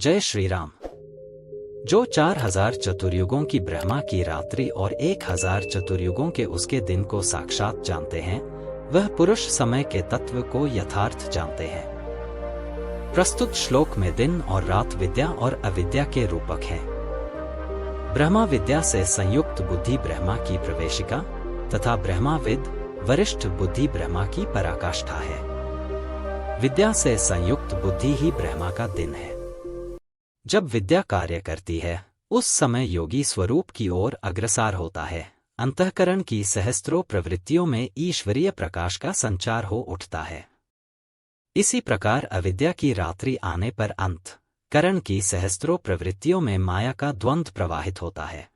जय श्री राम। जो 4000 चतुर्युगों की ब्रह्मा की रात्रि और 1000 चतुर्युगों के उसके दिन को साक्षात जानते हैं, वह पुरुष समय के तत्व को यथार्थ जानते हैं। प्रस्तुत श्लोक में दिन और रात विद्या और अविद्या के रूपक हैं। ब्रह्मा विद्या से संयुक्त बुद्धि ब्रह्मा की प्रवेशिका तथा ब्रह्माविद वरिष्ठ बुद्धि ब्रह्मा की पराकाष्ठा है। विद्या से संयुक्त बुद्धि ही ब्रह्मा का दिन है। जब विद्या कार्य करती है, उस समय योगी स्वरूप की ओर अग्रसर होता है। अंतःकरण की सहस्त्रों प्रवृत्तियों में ईश्वरीय प्रकाश का संचार हो उठता है। इसी प्रकार अविद्या की रात्रि आने पर अंतःकरण की सहस्त्रों प्रवृत्तियों में माया का द्वंद्व प्रवाहित होता है।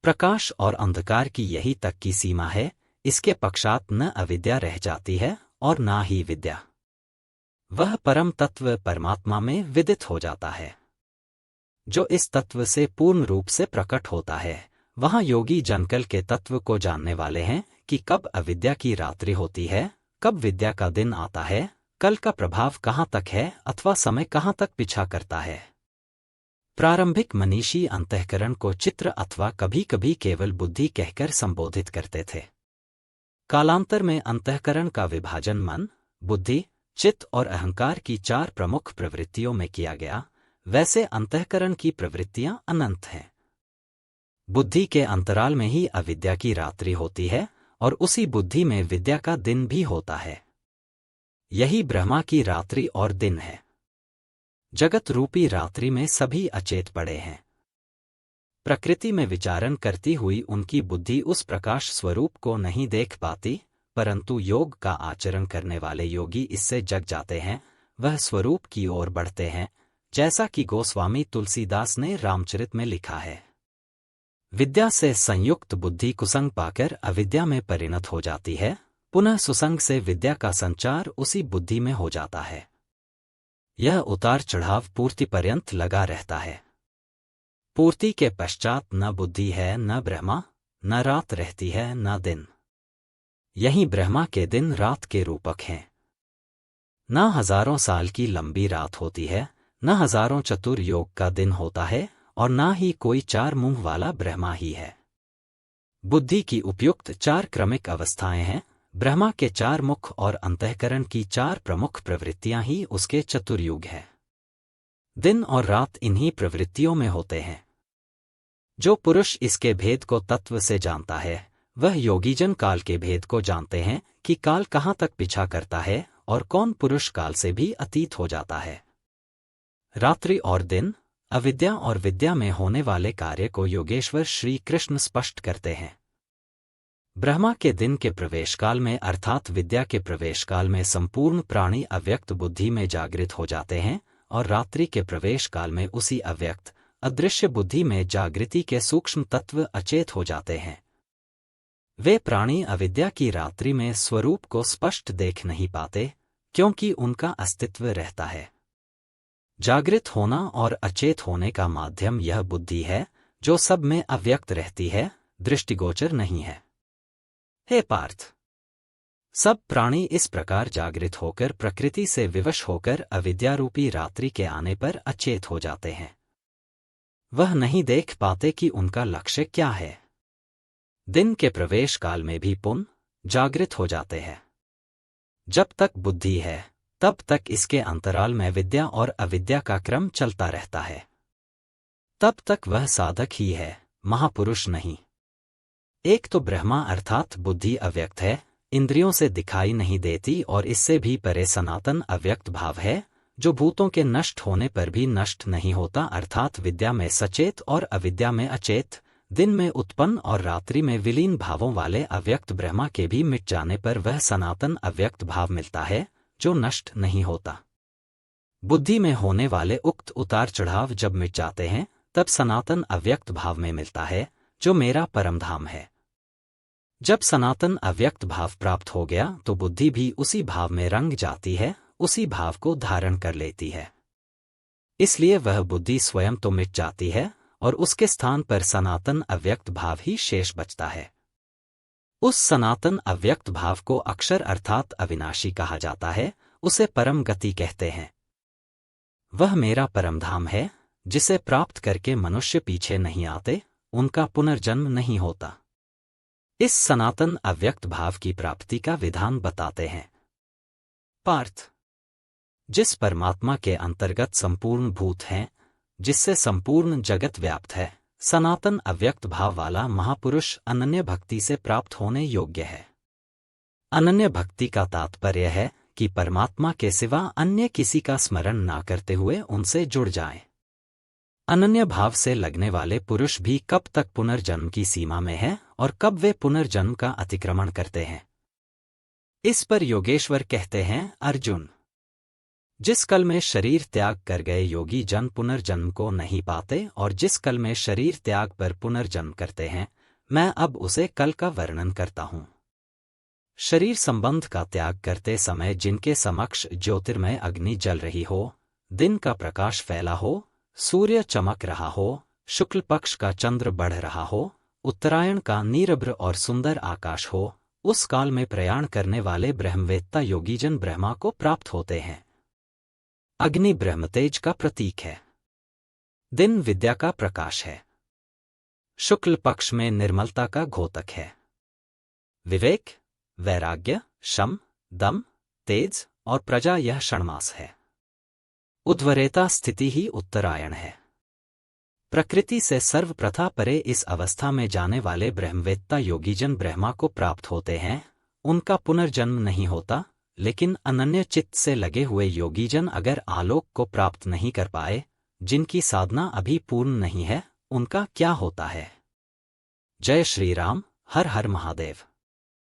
प्रकाश और अंधकार की यही तक की सीमा है। इसके पश्चात न अविद्या रह जाती है और न ही विद्या। वह परम तत्व परमात्मा में विदित हो जाता है, जो इस तत्व से पूर्ण रूप से प्रकट होता है। वहां योगी जनकल के तत्व को जानने वाले हैं कि कब अविद्या की रात्रि होती है, कब विद्या का दिन आता है, कल का प्रभाव कहाँ तक है अथवा समय कहाँ तक पीछा करता है। प्रारंभिक मनीषी अंतःकरण को चित्र अथवा कभी कभी केवल बुद्धि कहकर संबोधित करते थे। कालांतर में अंतःकरण का विभाजन मन, बुद्धि, चित्त और अहंकार की 4 प्रमुख प्रवृत्तियों में किया गया। वैसे अंतःकरण की प्रवृत्तियां अनंत हैं। बुद्धि के अंतराल में ही अविद्या की रात्रि होती है और उसी बुद्धि में विद्या का दिन भी होता है। यही ब्रह्मा की रात्रि और दिन है। जगत रूपी रात्रि में सभी अचेत पड़े हैं। प्रकृति में विचारण करती हुई उनकी बुद्धि उस प्रकाश स्वरूप को नहीं देख पाती, परंतु योग का आचरण करने वाले योगी इससे जग जाते हैं। वह स्वरूप की ओर बढ़ते हैं, जैसा कि गोस्वामी तुलसीदास ने रामचरित में लिखा है। विद्या से संयुक्त बुद्धि कुसंग पाकर अविद्या में परिणत हो जाती है। पुनः सुसंग से विद्या का संचार उसी बुद्धि में हो जाता है। यह उतार चढ़ाव पूर्ति पर्यंत लगा रहता है। पूर्ति के पश्चात न बुद्धि है, न ब्रह्मा, न रात रहती है, न दिन। यही ब्रह्मा के दिन रात के रूपक हैं। न हजारों साल की लंबी रात होती है, न हजारों चतुर्योग का दिन होता है और न ही कोई 4 मुंह वाला ब्रह्मा ही है। बुद्धि की उपयुक्त 4 क्रमिक अवस्थाएं हैं। ब्रह्मा के 4 मुख और अंतःकरण की 4 प्रमुख प्रवृत्तियां ही उसके चतुर्युग है। दिन और रात इन्हीं प्रवृत्तियों में होते हैं। जो पुरुष इसके भेद को तत्व से जानता है, वह योगीजन काल के भेद को जानते हैं कि काल कहाँ तक पीछा करता है और कौन पुरुष काल से भी अतीत हो जाता है। रात्रि और दिन, अविद्या और विद्या में होने वाले कार्य को योगेश्वर श्री कृष्ण स्पष्ट करते हैं। ब्रह्मा के दिन के प्रवेश काल में अर्थात विद्या के प्रवेश काल में संपूर्ण प्राणी अव्यक्त बुद्धि में जागृत हो जाते हैं और रात्रि के प्रवेश काल में उसी अव्यक्त अदृश्य बुद्धि में जागृति के सूक्ष्म तत्व अचेत हो जाते हैं। वे प्राणी अविद्या की रात्रि में स्वरूप को स्पष्ट देख नहीं पाते, क्योंकि उनका अस्तित्व रहता है। जागृत होना और अचेत होने का माध्यम यह बुद्धि है, जो सब में अव्यक्त रहती है, दृष्टिगोचर नहीं है। हे पार्थ, सब प्राणी इस प्रकार जागृत होकर प्रकृति से विवश होकर अविद्यारूपी रात्रि के आने पर अचेत हो जाते हैं। वह नहीं देख पाते कि उनका लक्ष्य क्या है। दिन के प्रवेश काल में भी पुनः जागृत हो जाते हैं। जब तक बुद्धि है, तब तक इसके अंतराल में विद्या और अविद्या का क्रम चलता रहता है। तब तक वह साधक ही है, महापुरुष नहीं। एक तो ब्रह्मा अर्थात बुद्धि अव्यक्त है, इंद्रियों से दिखाई नहीं देती और इससे भी परे सनातन अव्यक्त भाव है, जो भूतों के नष्ट होने पर भी नष्ट नहीं होता, अर्थात विद्या में सचेत और अविद्या में अचेत, दिन में उत्पन्न और रात्रि में विलीन भावों वाले अव्यक्त ब्रह्मा के भी मिट जाने पर वह सनातन अव्यक्त भाव मिलता है, जो नष्ट नहीं होता। बुद्धि में होने वाले उक्त उतार चढ़ाव जब मिट जाते हैं, तब सनातन अव्यक्त भाव में मिलता है, जो मेरा परमधाम है। जब सनातन अव्यक्त भाव प्राप्त हो गया तो बुद्धि भी उसी भाव में रंग जाती है, उसी भाव को धारण कर लेती है। इसलिए वह बुद्धि स्वयं तो मिट जाती है और उसके स्थान पर सनातन अव्यक्त भाव ही शेष बचता है। उस सनातन अव्यक्त भाव को अक्षर अर्थात अविनाशी कहा जाता है, उसे परम गति कहते हैं। वह मेरा परमधाम है, जिसे प्राप्त करके मनुष्य पीछे नहीं आते, उनका पुनर्जन्म नहीं होता। इस सनातन अव्यक्त भाव की प्राप्ति का विधान बताते हैं। पार्थ, जिस परमात्मा के अंतर्गत संपूर्ण भूत हैं, जिससे संपूर्ण जगत व्याप्त है, सनातन अव्यक्त भाव वाला महापुरुष अनन्य भक्ति से प्राप्त होने योग्य है। अनन्य भक्ति का तात्पर्य है कि परमात्मा के सिवा अन्य किसी का स्मरण ना करते हुए उनसे जुड़ जाएं। अनन्य भाव से लगने वाले पुरुष भी कब तक पुनर्जन्म की सीमा में हैं और कब वे पुनर्जन्म का अतिक्रमण करते हैं। इस पर योगेश्वर कहते हैं, अर्जुन, जिस कल में शरीर त्याग कर गए योगी जन पुनर्जन्म को नहीं पाते और जिस कल में शरीर त्याग पर पुनर्जन्म करते हैं, मैं अब उसे कल का वर्णन करता हूं। शरीर संबंध का त्याग करते समय जिनके समक्ष ज्योतिर्मय अग्नि जल रही हो, दिन का प्रकाश फैला हो, सूर्य चमक रहा हो, शुक्ल पक्ष का चंद्र बढ़ रहा हो, उत्तरायण का नीरभ्र और सुंदर आकाश हो, उस काल में प्रयाण करने वाले ब्रह्मवेत्ता योगीजन ब्रह्मा को प्राप्त होते हैं। अग्नि ब्रह्मतेज का प्रतीक है। दिन विद्या का प्रकाश है। शुक्ल पक्ष में निर्मलता का घोतक है। विवेक, वैराग्य, शम, दम, तेज और प्रजा यह षण्मास है। उद्वरेता स्थिति ही उत्तरायण है। प्रकृति से सर्वप्रथा परे इस अवस्था में जाने वाले ब्रह्मवेत्ता योगीजन ब्रह्मा को प्राप्त होते हैं। उनका पुनर्जन्म नहीं होता, लेकिन अनन्य चित्त से लगे हुए योगीजन अगर आलोक को प्राप्त नहीं कर पाए, जिनकी साधना अभी पूर्ण नहीं है, उनका क्या होता है। जय श्री राम। हर हर महादेव।